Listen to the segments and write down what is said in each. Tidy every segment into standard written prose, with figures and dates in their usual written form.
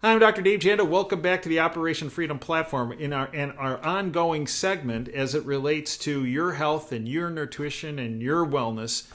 I'm Dr. Dave Janda. Welcome back to the Operation Freedom platform in our ongoing segment as it relates to your health and your nutrition and your wellness.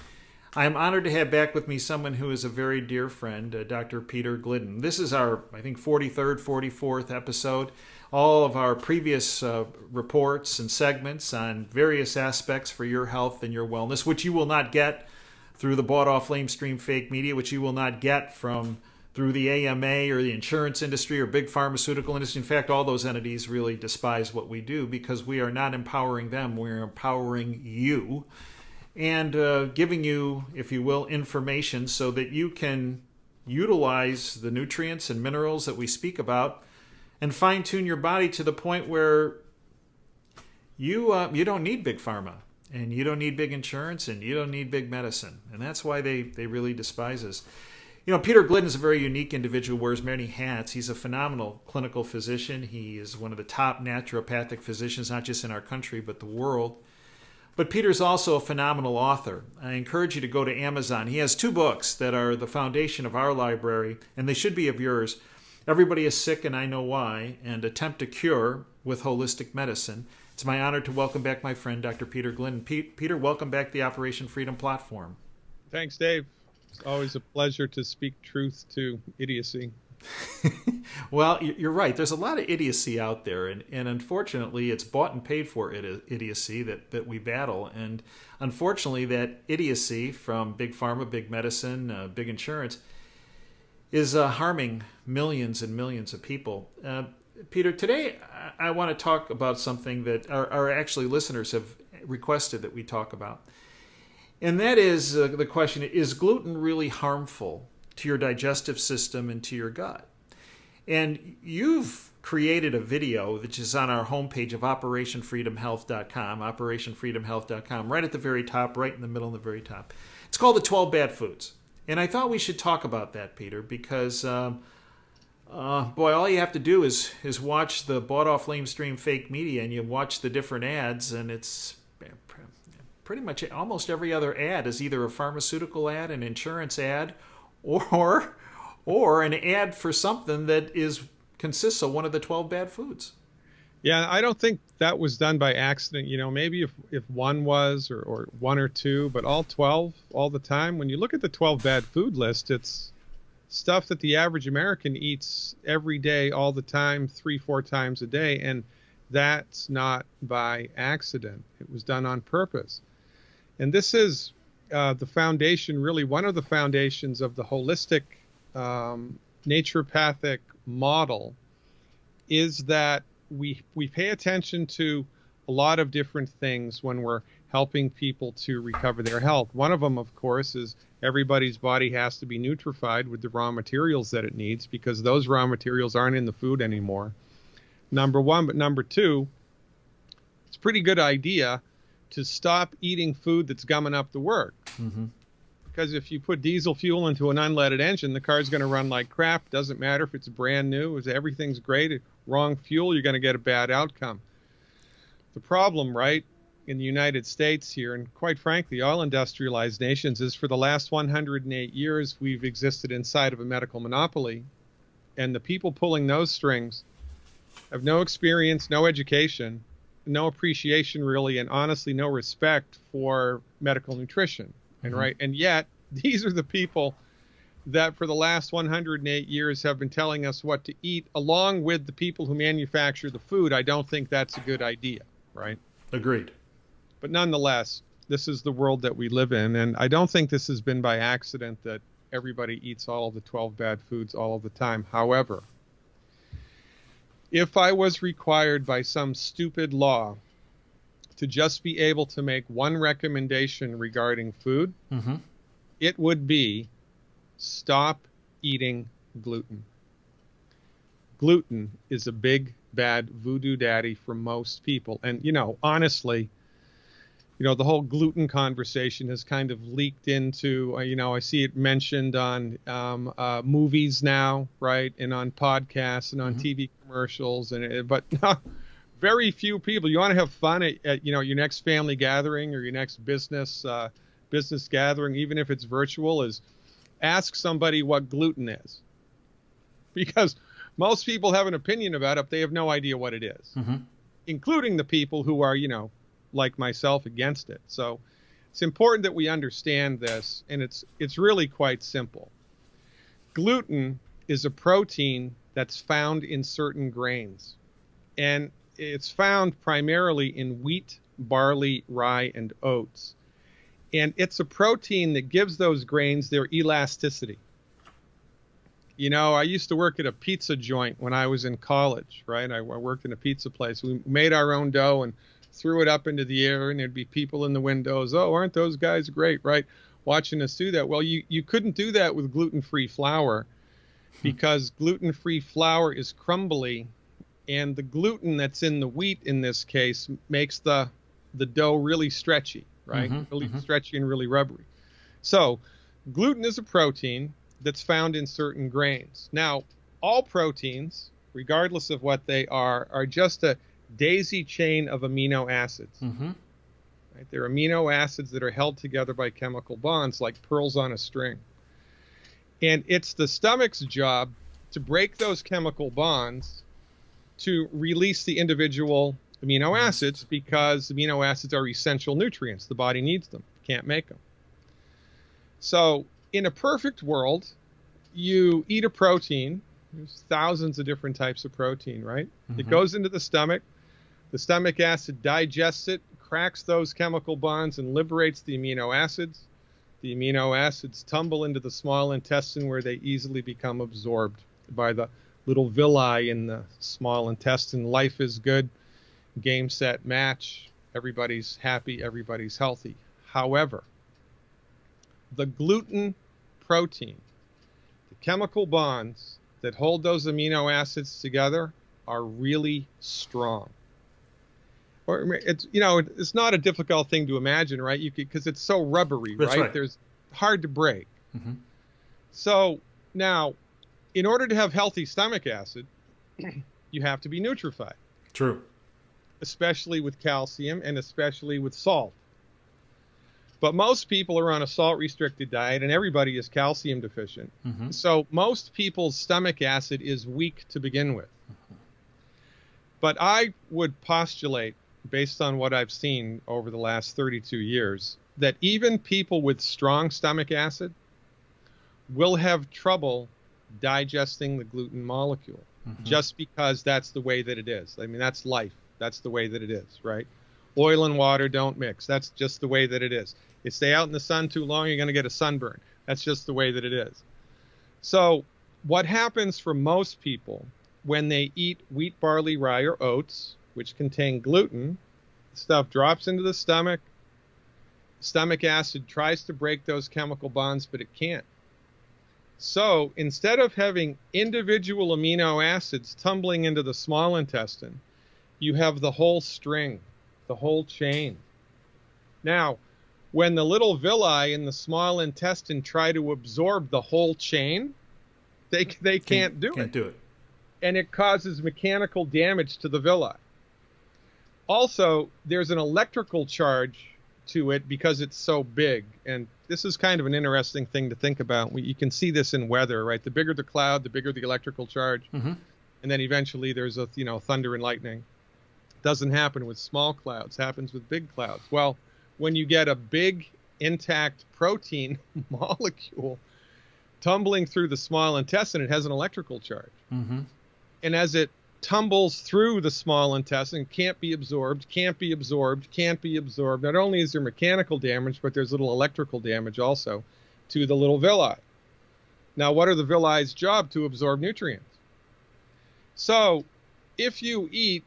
I'm honored to have back with me someone who is a very dear friend, Dr. Peter Glidden. This is our, I think, 43rd, 44th episode. All of our previous reports and segments on various aspects for your health and your wellness, which you will not get through the bought-off lamestream fake media, which you will not get through the AMA or the insurance industry or big pharmaceutical industry. In fact, all those entities really despise what we do because we are not empowering them. We're empowering you and giving you, if you will, information so that you can utilize the nutrients and minerals that we speak about and fine-tune your body to the point where you don't need big pharma and you don't need big insurance and you don't need big medicine. And that's why they really despise us. You know, Peter Glidden is a very unique individual, wears many hats. He's a phenomenal clinical physician. He is one of the top naturopathic physicians, not just in our country, but the world. But Peter's also a phenomenal author. I encourage you to go to Amazon. He has 2 books that are the foundation of our library, and they should be of yours. Everybody is Sick and I Know Why, and Attempt to Cure with Holistic Medicine. It's my honor to welcome back my friend, Dr. Peter Glidden. Peter, welcome back to the Operation Freedom platform. Thanks, Dave. It's always a pleasure to speak truth to idiocy. Well, you're right. There's a lot of idiocy out there, and unfortunately, it's bought and paid for idiocy that we battle. And unfortunately, that idiocy from big pharma, big medicine, big insurance is harming millions and millions of people. Peter, today I want to talk about something that our actually listeners have requested that we talk about. And that is the question, is gluten really harmful to your digestive system and to your gut? And you've created a video which is on our homepage of operationfreedomhealth.com, operationfreedomhealth.com, right at the very top, right in the middle of the very top. It's called The 12 Bad Foods. And I thought we should talk about that, Peter, because, boy, all you have to do is watch the bought-off lamestream fake media, and you watch the different ads, and it's pretty much almost every other ad is either a pharmaceutical ad, an insurance ad, or an ad for something that consists of one of the 12 bad foods. Yeah, I don't think that was done by accident. You know, maybe if one was or 1 or 2, but all 12 all the time. When you look at the 12 bad food list, it's stuff that the average American eats every day, all the time, 3-4 times a day. And that's not by accident. It was done on purpose. And this is the foundation, really one of the foundations of the holistic naturopathic model, is that we pay attention to a lot of different things when we're helping people to recover their health. One of them, of course, is everybody's body has to be nutrified with the raw materials that it needs, because those raw materials aren't in the food anymore. Number one. But number 2, it's a pretty good idea to stop eating food that's gumming up the work. Mm-hmm. Because if you put diesel fuel into an unleaded engine, the car's going to run like crap. Doesn't matter if it's brand new, if everything's great. Wrong fuel, you're going to get a bad outcome. The problem, right, in the United States here, and quite frankly, all industrialized nations, is for the last 108 years, we've existed inside of a medical monopoly. And the people pulling those strings have no experience, no education, no appreciation really, and honestly no respect for medical nutrition. And mm-hmm. Right, and yet these are the people that for the last 108 years have been telling us what to eat, along with the people who manufacture the food. I don't think that's a good idea, right? Agreed. But nonetheless, this is the world that we live in, and I don't think this has been by accident that everybody eats all of the 12 bad foods all of the time. However, if I was required by some stupid law to just be able to make one recommendation regarding food, mm-hmm. it would be stop eating gluten. Gluten is a big, bad voodoo daddy for most people. And, you know, honestly, you know, the whole gluten conversation has kind of leaked into, you know, I see it mentioned on movies now, right, and on podcasts and on mm-hmm. TV commercials, but very few people. You want to have fun at you know, your next family gathering or your next business gathering, even if it's virtual, is ask somebody what gluten is, because Most people have an opinion about it. They have no idea what it is, including the people who are, like myself, against it. So it's important that we understand this, and it's really quite simple. Gluten is a protein that's found in certain grains, and it's found primarily in wheat, barley, rye, and oats. And it's a protein that gives those grains their elasticity. I used to work at a pizza joint when I was in college, right? I worked in a pizza place. We made our own dough and threw it up into the air, and there'd be people in the windows. Oh, aren't those guys great, right? Watching us do that. Well, you couldn't do that with gluten-free flour because gluten-free flour is crumbly, and the gluten that's in the wheat in this case makes the dough really stretchy, right? Really stretchy and really rubbery. So gluten is a protein that's found in certain grains. Now, all proteins, regardless of what they are just a daisy chain of amino acids. Right? They're amino acids that are held together by chemical bonds like pearls on a string. And it's the stomach's job to break those chemical bonds to release the individual amino acids, because amino acids are essential nutrients. The body needs them, can't make them. So in a perfect world, you eat a protein. There's thousands of different types of protein, right? It goes into the stomach. The stomach acid digests it, cracks those chemical bonds, and liberates the amino acids. The amino acids tumble into the small intestine, where they easily become absorbed by the little villi in the small intestine. Life is good. Game, set, match. Everybody's happy. Everybody's healthy. However, the gluten protein, the chemical bonds that hold those amino acids together, are really strong. Or it's not a difficult thing to imagine, right? Because it's so rubbery, right? There's hard to break. So now, in order to have healthy stomach acid, you have to be nutrified. True. Especially with calcium and especially with salt. But most people are on a salt-restricted diet, and everybody is calcium deficient. So most people's stomach acid is weak to begin with. But I would postulate, based on what I've seen over the last 32 years, that even people with strong stomach acid will have trouble digesting the gluten molecule, just because that's the way that it is. I mean, that's life. That's the way that it is, right? Oil and water don't mix. That's just the way that it is. You stay out in the sun too long, you're going to get a sunburn. That's just the way that it is. So what happens for most people when they eat wheat, barley, rye, or oats, which contain gluten, stuff drops into the stomach. Stomach acid tries to break those chemical bonds, but it can't. So instead of having individual amino acids tumbling into the small intestine, you have the whole string, the whole chain. Now, when the little villi in the small intestine try to absorb the whole chain, they can't do it. And it causes mechanical damage to the villi. Also, there's an electrical charge to it because it's so big. And this is kind of an interesting thing to think about. You can see this in weather, right? The bigger the cloud, the bigger the electrical charge. And then eventually there's a thunder and lightning. Doesn't happen with small clouds, happens with big clouds. Well, when you get a big intact protein molecule tumbling through the small intestine, it has an electrical charge. And as it tumbles through the small intestine, can't be absorbed. Not only is there mechanical damage, but there's little electrical damage also to the little villi. Now, what are the villi's job? To absorb nutrients. So if you eat,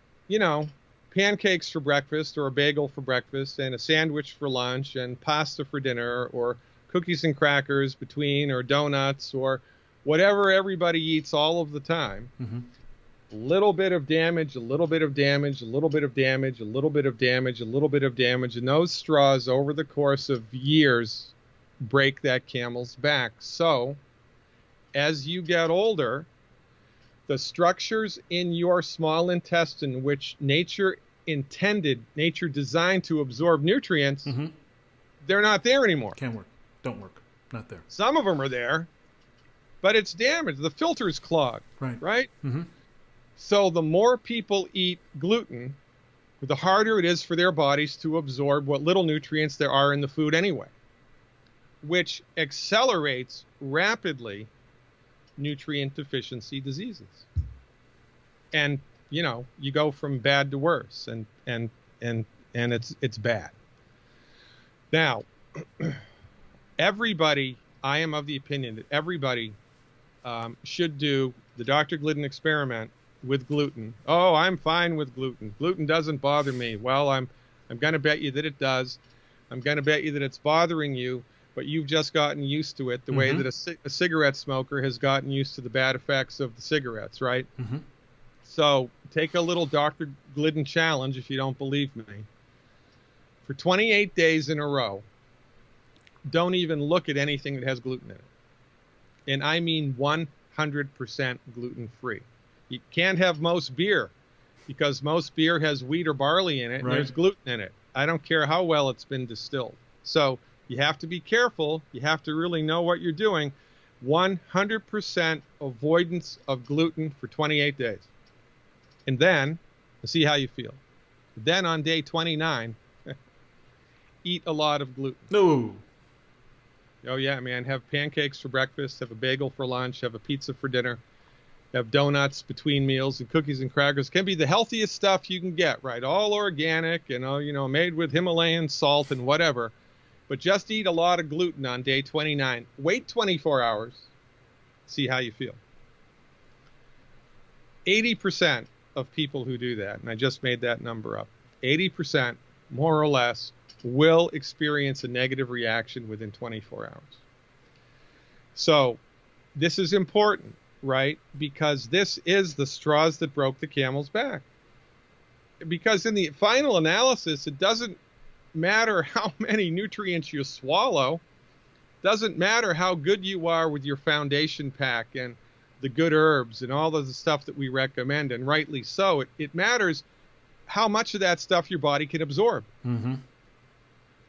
pancakes for breakfast, or a bagel for breakfast, and a sandwich for lunch, and pasta for dinner, or cookies and crackers between, or donuts, or whatever everybody eats all of the time, a little bit of damage, a little bit of damage, a little bit of damage, a little bit of damage, a little bit of damage, and those straws over the course of years break that camel's back. So as you get older, the structures in your small intestine, which nature designed to absorb nutrients, they're not there anymore. Can't work. Don't work. Not there. Some of them are there, but it's damaged. The filter's clogged, Right. right? Mm-hmm. So the more people eat gluten, the harder it is for their bodies to absorb what little nutrients there are in the food anyway, which accelerates rapidly nutrient deficiency diseases. And you go from bad to worse, and it's bad. Now, I am of the opinion that everybody should do the Dr. Glidden experiment with gluten. Oh, I'm fine with gluten. Gluten doesn't bother me. Well, I'm going to bet you that it does. I'm going to bet you that it's bothering you, but you've just gotten used to it the way that a cigarette smoker has gotten used to the bad effects of the cigarettes, right? Mm-hmm. So take a little Dr. Glidden challenge if you don't believe me. For 28 days in a row, don't even look at anything that has gluten in it. And I mean 100% gluten-free. You can't have most beer because most beer has wheat or barley in it, and there's gluten in it. I don't care how well it's been distilled. So you have to be careful. You have to really know what you're doing. 100% avoidance of gluten for 28 days. And then, see how you feel. Then on day 29, eat a lot of gluten. No. Oh, yeah, man. Have pancakes for breakfast, have a bagel for lunch, have a pizza for dinner, have donuts between meals, and cookies and crackers. Can be the healthiest stuff you can get, right? All organic and, made with Himalayan salt and whatever. But just eat a lot of gluten on day 29. Wait 24 hours. See how you feel. 80% of people who do that, and I just made that number up, 80%, more or less, will experience a negative reaction within 24 hours. So this is important, right? Because this is the straws that broke the camel's back. Because in the final analysis, it doesn't matter how many nutrients you swallow, doesn't matter how good you are with your foundation pack and the good herbs and all of the stuff that we recommend, and rightly so. It matters how much of that stuff your body can absorb. Mm-hmm.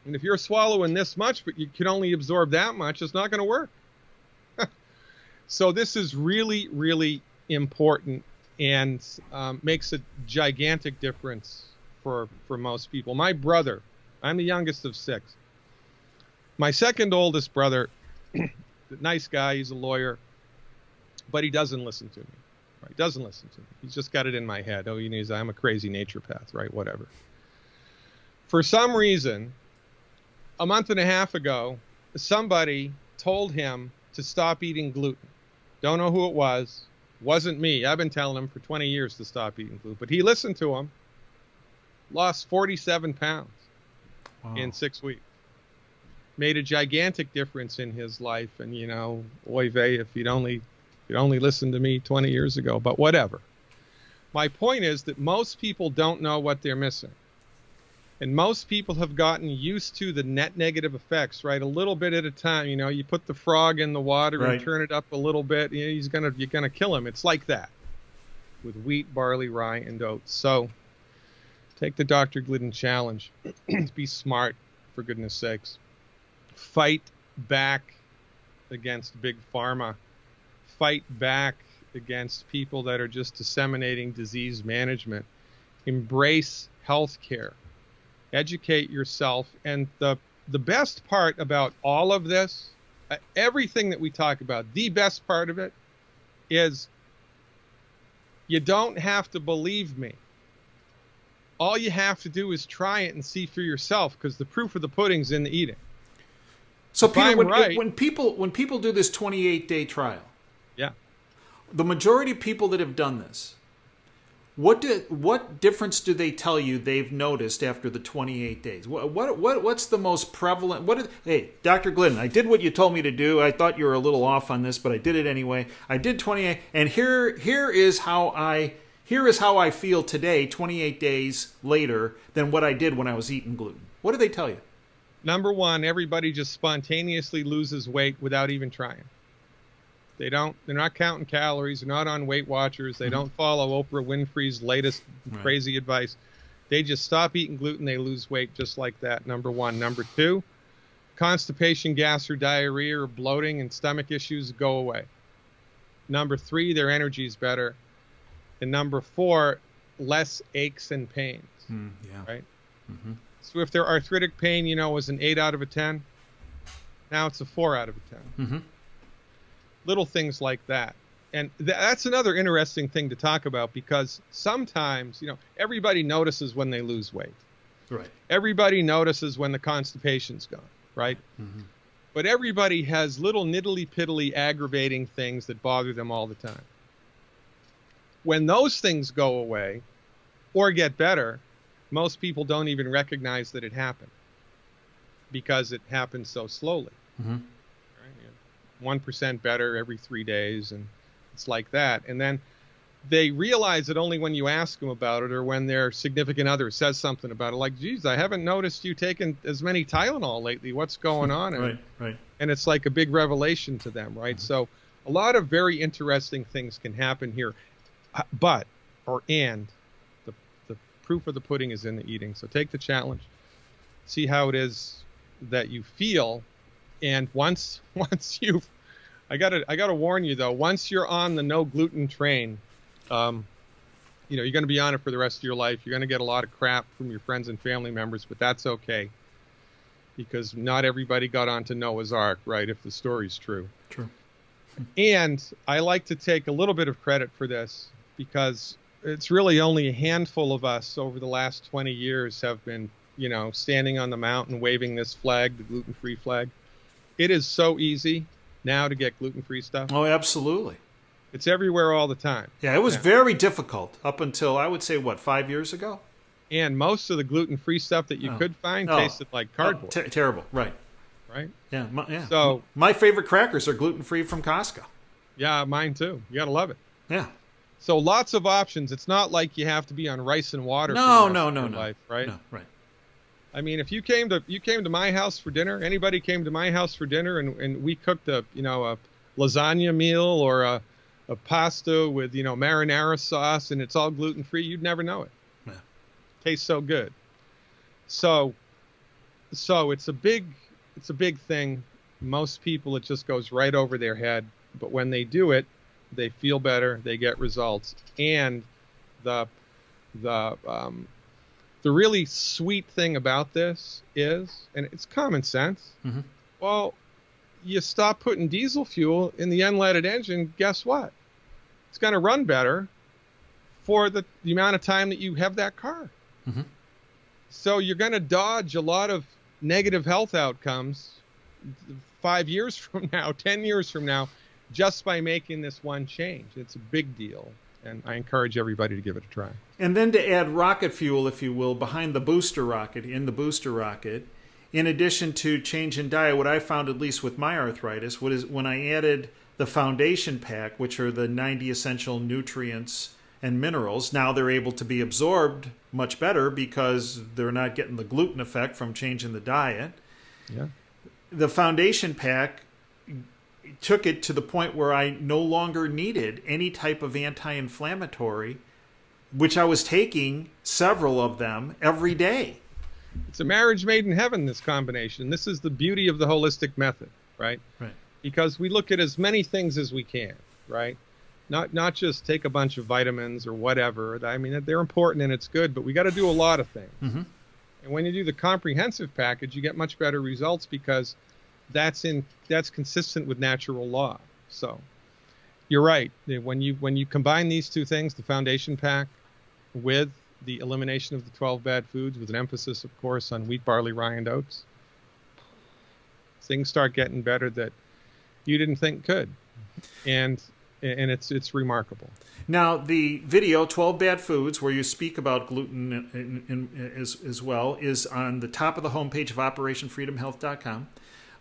And if you're swallowing this much, but you can only absorb that much, it's not going to work. So this is really, really important and makes a gigantic difference for most people. My brother, I'm the youngest of 6. My second oldest brother, nice guy, he's a lawyer, but he doesn't listen to me. Right? He doesn't listen to me. He's just got it in my head. Oh, I'm a crazy naturopath, right? Whatever. For some reason, a month and a half ago, somebody told him to stop eating gluten. Don't know who it was. Wasn't me. I've been telling him for 20 years to stop eating gluten. But he listened to him. Lost 47 pounds in 6 weeks. Made a gigantic difference in his life. And, oy vey, if you'd only listened to me 20 years ago. But whatever. My point is that most people don't know what they're missing. And most people have gotten used to the net negative effects, right? A little bit at a time. You put the frog in the water and turn it up a little bit. You're gonna kill him. It's like that with wheat, barley, rye, and oats. So take the Dr. Glidden challenge. Be smart, for goodness sakes. Fight back against big pharma. Fight back against people that are just disseminating disease management. Embrace healthcare. Educate yourself. And the best part about all of this, everything that we talk about, the best part of it is you don't have to believe me. All you have to do is try it and see for yourself, because the proof of the pudding's in the eating. So Peter, when people do this 28-day trial, yeah, the majority of people that have done this, what difference do they tell you they've noticed after the 28 days? What's the most prevalent? Hey, Dr. Glidden, I did what you told me to do. I thought you were a little off on this, but I did it anyway. I did 28, and here is how I feel today, 28 days later, than what I did when I was eating gluten. What do they tell you? Number one, everybody just spontaneously loses weight without even trying. They're not counting calories. They're not on Weight Watchers. They don't follow Oprah Winfrey's latest crazy advice. They just stop eating gluten. They lose weight just like that. Number one. Number two, constipation, gas, or diarrhea, or bloating and stomach issues go away. Number 3, their energy is better. And number 4, less aches and pains. Yeah. Right? Mm-hmm. So if their arthritic pain, was an 8 out of a 10, now it's a 4 out of a 10. Mm-hmm. Little things like that. And that's another interesting thing to talk about, because sometimes, everybody notices when they lose weight. Right. Everybody notices when the constipation's gone, right? Mm-hmm. But everybody has little niddly-piddly aggravating things that bother them all the time. When those things go away or get better, most people don't even recognize that it happened, because it happens so slowly. Mm-hmm. Right? 1% better every 3 days, and it's like that. And then they realize it only when you ask them about it, or when their significant other says something about it, like, geez, I haven't noticed you taking as many Tylenol lately. What's going on? Right. And it's like a big revelation to them, right? Mm-hmm. So a lot of very interesting things can happen here. The proof of the pudding is in the eating. So take the challenge, see how it is that you feel. And once you've, I gotta warn you though, once you're on the no gluten train, you're going to be on it for the rest of your life. You're going to get a lot of crap from your friends and family members, but that's okay, because not everybody got onto Noah's Ark, right? If the story's true. True. And I like to take a little bit of credit for this, because it's really only a handful of us over the last 20 years have been, standing on the mountain waving this flag, the gluten-free flag. It is so easy now to get gluten-free stuff. Oh, absolutely. It's everywhere all the time. Yeah, it was very difficult up until, I would say, 5 years ago? And most of the gluten-free stuff that you could find tasted like cardboard. Terrible, right. Right? Yeah, So my favorite crackers are gluten-free from Costco. Yeah, mine too. You got to love it. Yeah. So lots of options. It's not like you have to be on rice and water for your life, right? No, right. I mean, if you came to my house for dinner, anybody came to my house for dinner, and we cooked a lasagna meal or a pasta with marinara sauce, and it's all gluten free, you'd never know it. Yeah. Tastes so good. So it's a big thing. Most people, it just goes right over their head, but when they do it, they feel better, they get results. And the really sweet thing about this is, and it's common sense, mm-hmm. well, you stop putting diesel fuel in the unleaded engine, guess what? It's going to run better for the amount of time that you have that car. Mm-hmm. So you're going to dodge a lot of negative health outcomes 5 years from now, 10 years from now, just by making this one change. It's a big deal, and I encourage everybody to give it a try. And then to add rocket fuel, if you will, behind the booster rocket, in addition to change in diet, what I found, at least with my arthritis, when I added the foundation pack, which are the 90 essential nutrients and minerals, now they're able to be absorbed much better because they're not getting the gluten effect from changing the diet. Yeah. The foundation pack took it to the point where I no longer needed any type of anti-inflammatory, which I was taking several of them every day. It's a marriage made in heaven, this combination. This is the beauty of the holistic method, right? Right. Because we look at as many things as we can, right? Not just take a bunch of vitamins or whatever. I mean, they're important and it's good, but we got to do a lot of things. Mm-hmm. And when you do the comprehensive package, you get much better results, because that's consistent with natural law. So you're right. When you combine these two things, the foundation pack with the elimination of the 12 bad foods, with an emphasis, of course, on wheat, barley, rye, and oats, things start getting better that you didn't think could. And it's remarkable. Now, the video, 12 Bad Foods, where you speak about gluten as well, is on the top of the homepage of OperationFreedomHealth.com.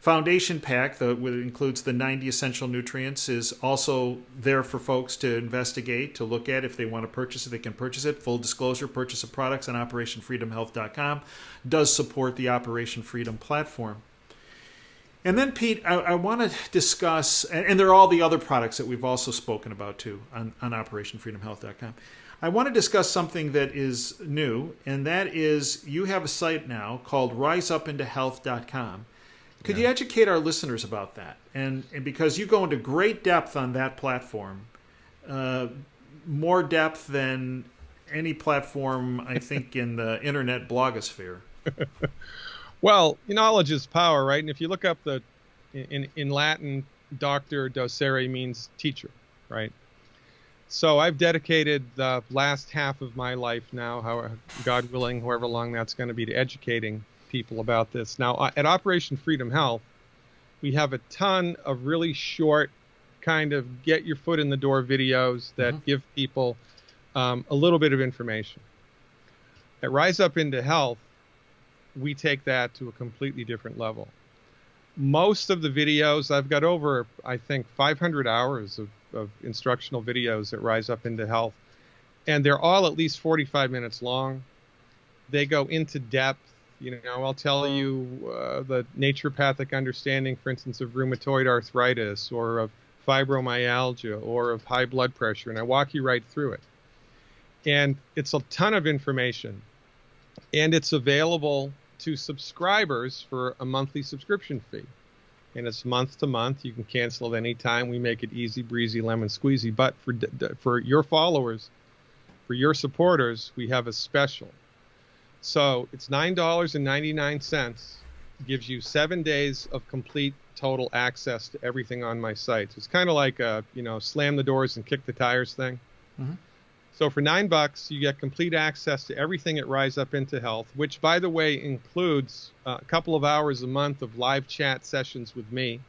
Foundation pack that includes the 90 essential nutrients is also there for folks to investigate, to look at. If they want to purchase it, they can purchase it. Full disclosure, purchase of products on OperationFreedomHealth.com does support the Operation Freedom platform. And then, Pete, I want to discuss, and there are all the other products that we've also spoken about too on OperationFreedomHealth.com. I want to discuss something that is new, and that is you have a site now called RiseUpIntoHealth.com. Could you educate our listeners about that? And because you go into great depth on that platform, more depth than any platform, I think, in the internet blogosphere. Well, knowledge is power, right? And if you look up in Latin, doctor docere means teacher, right? So I've dedicated the last half of my life now, God willing, however long that's going to be, to educating people about this. Now, at Operation Freedom Health, we have a ton of really short, kind of get your foot in the door videos that give people a little bit of information. At Rise Up Into Health, we take that to a completely different level. Most of the videos, I've got over, I think, 500 hours of instructional videos that Rise Up Into Health, and they're all at least 45 minutes long. They go into depth. I'll tell you the naturopathic understanding, for instance, of rheumatoid arthritis or of fibromyalgia or of high blood pressure, and I walk you right through it. And it's a ton of information, and it's available to subscribers for a monthly subscription fee. And it's month to month. You can cancel at any time. We make it easy breezy, lemon squeezy. But for your followers, for your supporters, we have a special. So it's $9.99. Gives you 7 days of complete total access to everything on my site. So it's kind of like a slam the doors and kick the tires thing. Mm-hmm. So for $9, you get complete access to everything at Rise Up Into Health, which, by the way, includes a couple of hours a month of live chat sessions with me,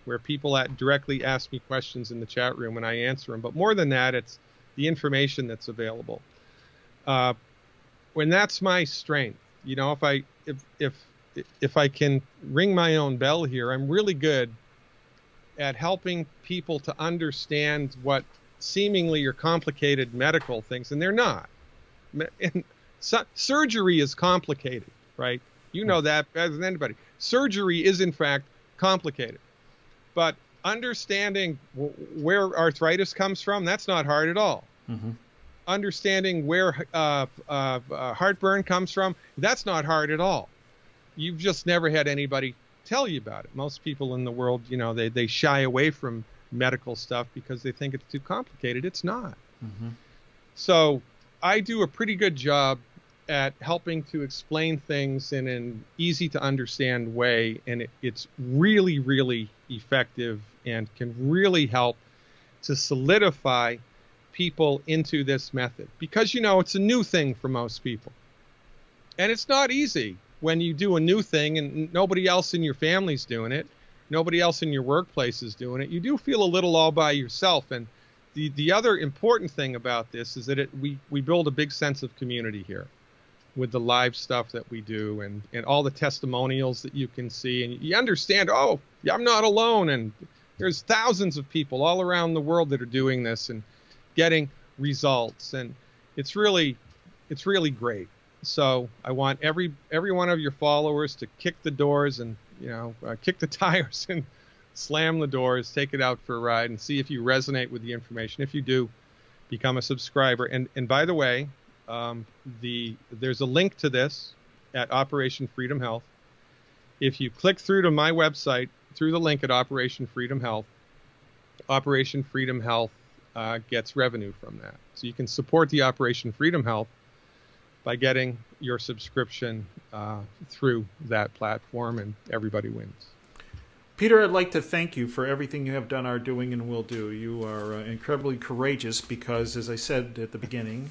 where people directly ask me questions in the chat room and I answer them. But more than that, it's the information that's available. When that's my strength, if I can ring my own bell here, I'm really good at helping people to understand what seemingly are complicated medical things, and they're not. And surgery is complicated, right? You know that better than anybody. Surgery is, in fact, complicated. But understanding where arthritis comes from, that's not hard at all. Mm-hmm. Understanding where heartburn comes from, that's not hard at all. You've just never had anybody tell you about it. Most people in the world, they shy away from medical stuff because they think it's too complicated. It's not. Mm-hmm. So I do a pretty good job at helping to explain things in an easy to understand way, and it's really, really effective and can really help to solidify people into this method, because it's a new thing for most people, and it's not easy when you do a new thing and nobody else in your family's doing it. Nobody else in your workplace is doing it. You do feel a little all by yourself. And the other important thing about this is that we build a big sense of community here with the live stuff that we do and all the testimonials that you can see. And you understand, I'm not alone. And there's thousands of people all around the world that are doing this and getting results. And it's really great. So I want every one of your followers to kick the doors and kick the tires and slam the doors, take it out for a ride, and see if you resonate with the information. If you do, become a subscriber. And by the way, there's a link to this at Operation Freedom Health. If you click through to my website through the link at Operation Freedom Health, Operation Freedom Health gets revenue from that. So you can support the Operation Freedom Health by getting your subscription through that platform, and everybody wins. Peter, I'd like to thank you for everything you have done, are doing, and will do. You are incredibly courageous because, as I said at the beginning,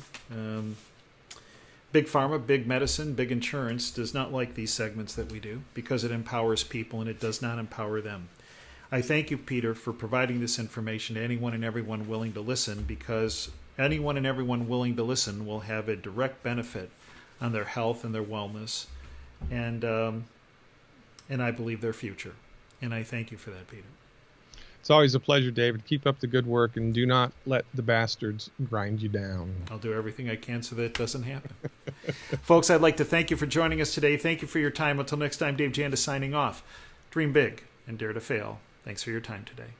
Big Pharma, Big Medicine, Big Insurance does not like these segments that we do because it empowers people and it does not empower them. I thank you, Peter, for providing this information to anyone and everyone willing to listen, because anyone and everyone willing to listen will have a direct benefit on their health and their wellness, and I believe their future. And I thank you for that, Peter. It's always a pleasure, David. Keep up the good work, and do not let the bastards grind you down. I'll do everything I can so that it doesn't happen. Folks, I'd like to thank you for joining us today. Thank you for your time. Until next time, Dave Janda signing off. Dream big and dare to fail. Thanks for your time today.